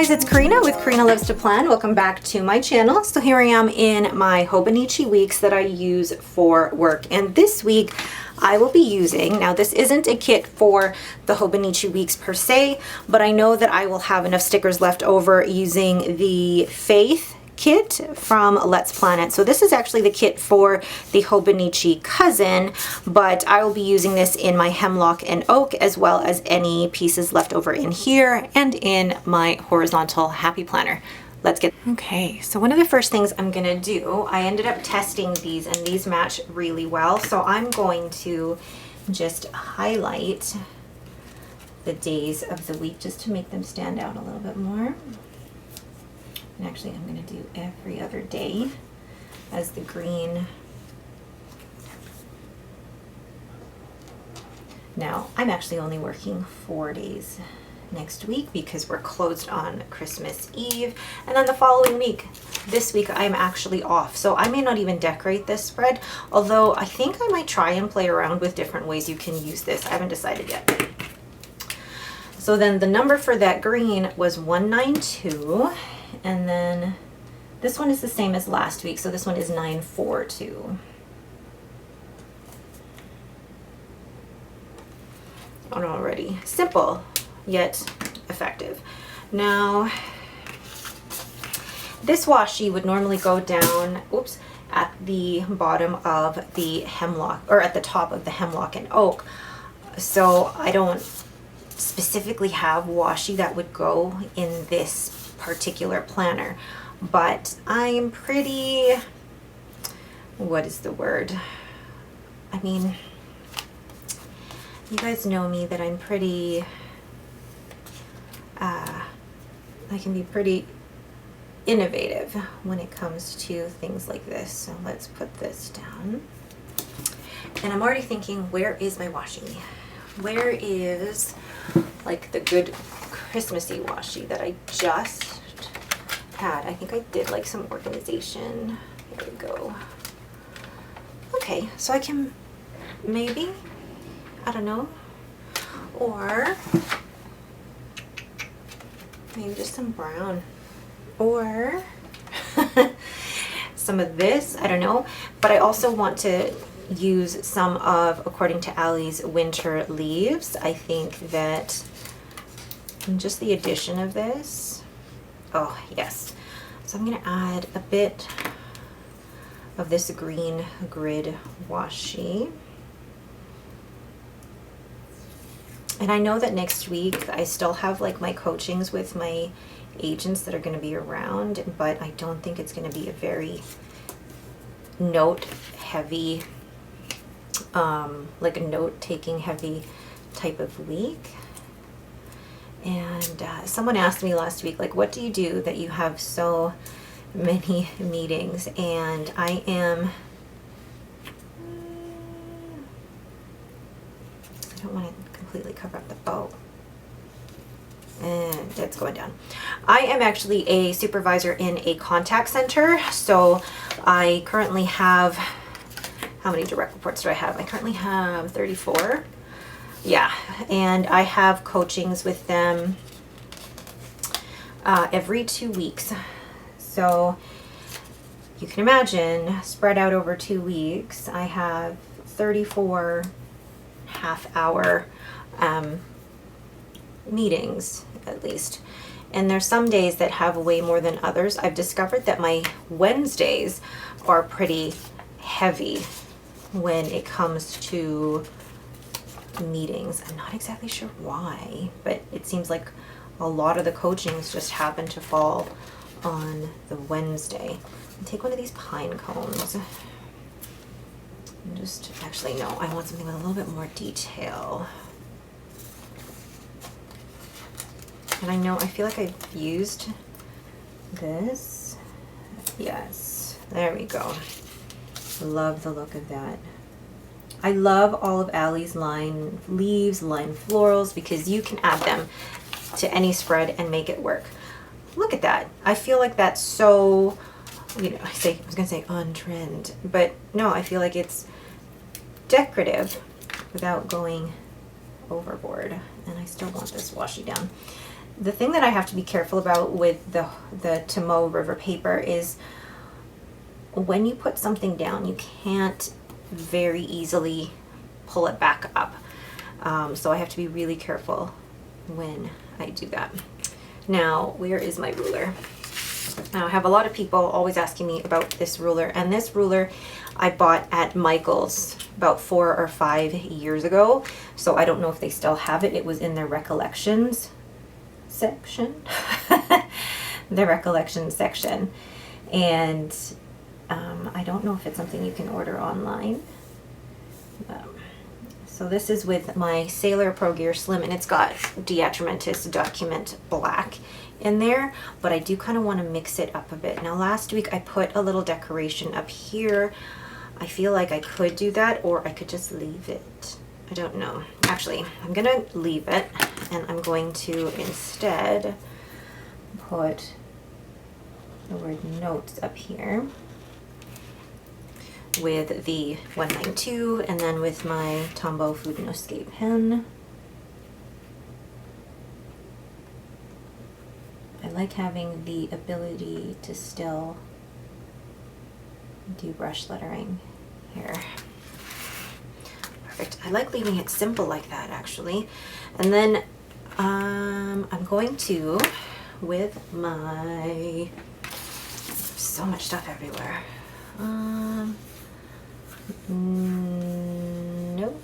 guys, it's Karina with KarynaLovesToPlan. Welcome back to my channel. So here I am in my HOBONICHI weeks that I use for work. And this week I will be using, now this isn't a kit for the HOBONICHI weeks per se, but I know that I will have enough stickers left over using the Faith kit from Let's Plan It. So this is actually the kit for the HOBONICHI cousin, but I will be using this in my hemlock and oak as well as any pieces left over in here and in my horizontal happy planner. Let's get okay. So one of the first things I'm gonna do, I ended up testing these and these match really well. So I'm going to just highlight the days of the week just to make them stand out a little bit more. And actually I'm going to do every other day as the green. Now I'm actually only working 4 days next week because we're closed on Christmas Eve, and then the following week, this week, I'm actually off. So I may not even decorate this spread, although I think I might try and play around with different ways you can use this. I haven't decided yet. So then the number for that green was 192. And then this one is the same as last week, so this one is 942. Oh, already simple yet effective. Now this washi would normally go down, oops, at the bottom of the hemlock, or at the top of the hemlock and oak. So I don't specifically have washi that would go in this particular planner, but I'm pretty, what is the word? I mean, you guys know me that I'm pretty, I can be pretty innovative when it comes to things like this. So let's put this down. And I'm already thinking, where is my washi? Where is like the good Christmassy washi that I just had? I think I did like some organization. Here we go. Okay, so I can maybe, I don't know, or maybe just some brown, or some of this, I don't know. But I also want to use some of, according to Allie's, winter leaves. I think that just the addition of this, oh yes. So I'm going to add a bit of this green grid washi. And I know that next week I still have like my coachings with my agents that are going to be around, but I don't think it's going to be a very note heavy, like a note taking heavy type of week. And someone asked me last week, like, what do you do that you have so many meetings? And I am, I don't want to completely cover up the bow. And it's going down. I am actually a supervisor in a contact center. So I currently have, how many direct reports do I have? I currently have 34. Yeah, and I have coachings with them every 2 weeks. So you can imagine, spread out over 2 weeks, I have 34 half-hour meetings at least. And there's some days that have way more than others. I've discovered that my Wednesdays are pretty heavy when it comes to meetings. I'm not exactly sure why, but it seems like a lot of the coachings just happen to fall on the Wednesday. And take one of these pine cones and just, actually no, I want something with a little bit more detail. And I know, I feel like I've used this. Yes, there we go. Love the look of that. I love all of Allie's line leaves, line florals, because you can add them to any spread and make it work. Look at that. I feel like that's so, you know, I was gonna say on trend, but no, I feel like it's decorative without going overboard. And I still want this washi down. the thing that I have to be careful about with the Tomoe River paper is when you put something down, you can't very easily pull it back up. So I have to be really careful when I do that. Now, where is my ruler? Now, I have a lot of people always asking me about this ruler, and this ruler I bought at Michael's about 4 or 5 years ago. So I don't know if they still have it. It was in their recollections section. The recollections section. And I don't know if it's something you can order online. So this is with my Sailor Pro Gear Slim, and it's got Diatramentis Document Black in there, but I do kind of want to mix it up a bit. Now last week I put a little decoration up here. I feel like I could do that, or I could just leave it. I don't know. Actually, I'm gonna leave it, and I'm going to instead put the word notes up here with the 192, and then with my Tombow Food and Escape pen. I like having the ability to still do brush lettering here. Perfect. I like leaving it simple like that, actually. And then I'm going to, with my, so much stuff everywhere. Nope.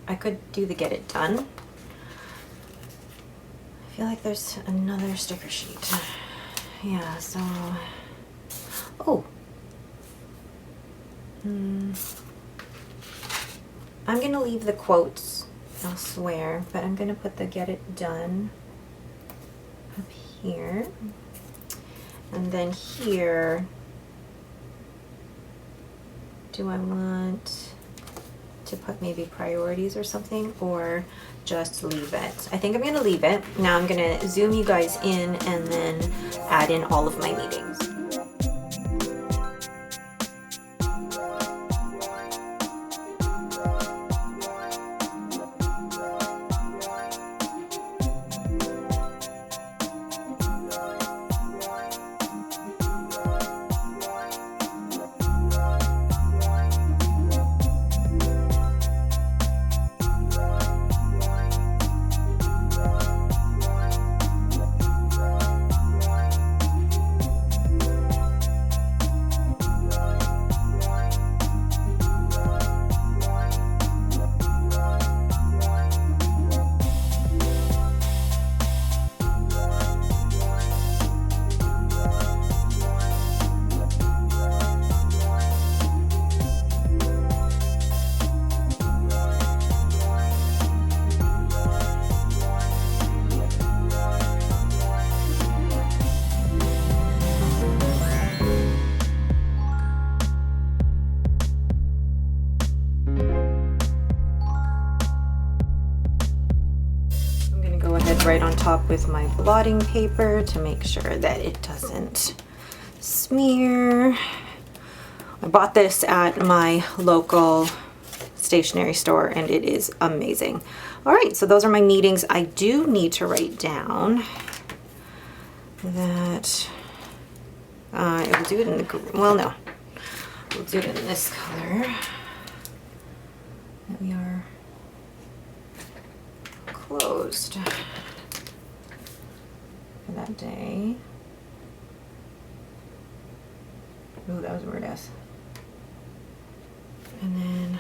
I could do the Get It Done. I feel like there's another sticker sheet. Yeah, so, oh. I'm gonna leave the quotes elsewhere, but I'm gonna put the Get It Done up here. And then here, do I want to put maybe priorities or something, or just leave it? I think I'm gonna leave it. Now I'm gonna zoom you guys in and then add in all of my meetings. Right on top with my blotting paper to make sure that it doesn't smear. I bought this at my local stationery store and it is amazing. All right, so those are my meetings. I do need to write down that I will do it in the, well, no, we'll do it in this color. That we are closed for that day. Ooh, that was a weird S. And then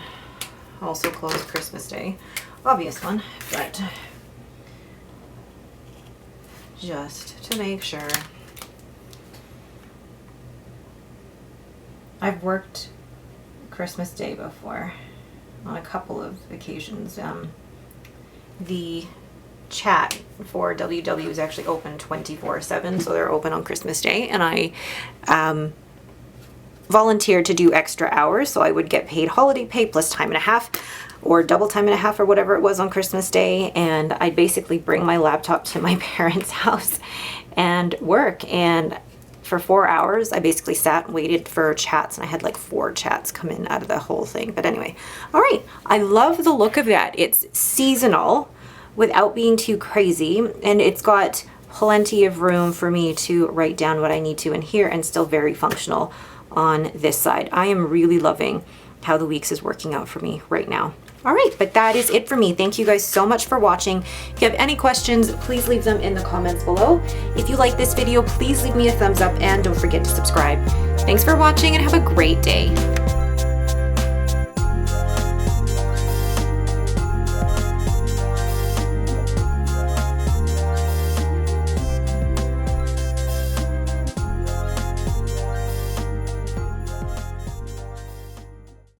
also close Christmas Day. Obvious one, but just to make sure. I've worked Christmas Day before on a couple of occasions. The chat for WW is actually open 24/7, so they're open on Christmas Day, and I volunteered to do extra hours, so I would get paid holiday pay plus time and a half, or double time and a half, or whatever it was on Christmas Day. And I'd basically bring my laptop to my parents' house and work, and for 4 hours I basically sat and waited for chats, and I had like 4 chats come in out of the whole thing. But anyway, all right, I love the look of that. It's seasonal, without being too crazy. And it's got plenty of room for me to write down what I need to in here and still very functional on this side. I am really loving how the Weeks is working out for me right now. All right, but that is it for me. Thank you guys so much for watching. If you have any questions, please leave them in the comments below. If you like this video, please leave me a thumbs up and don't forget to subscribe. Thanks for watching and have a great day.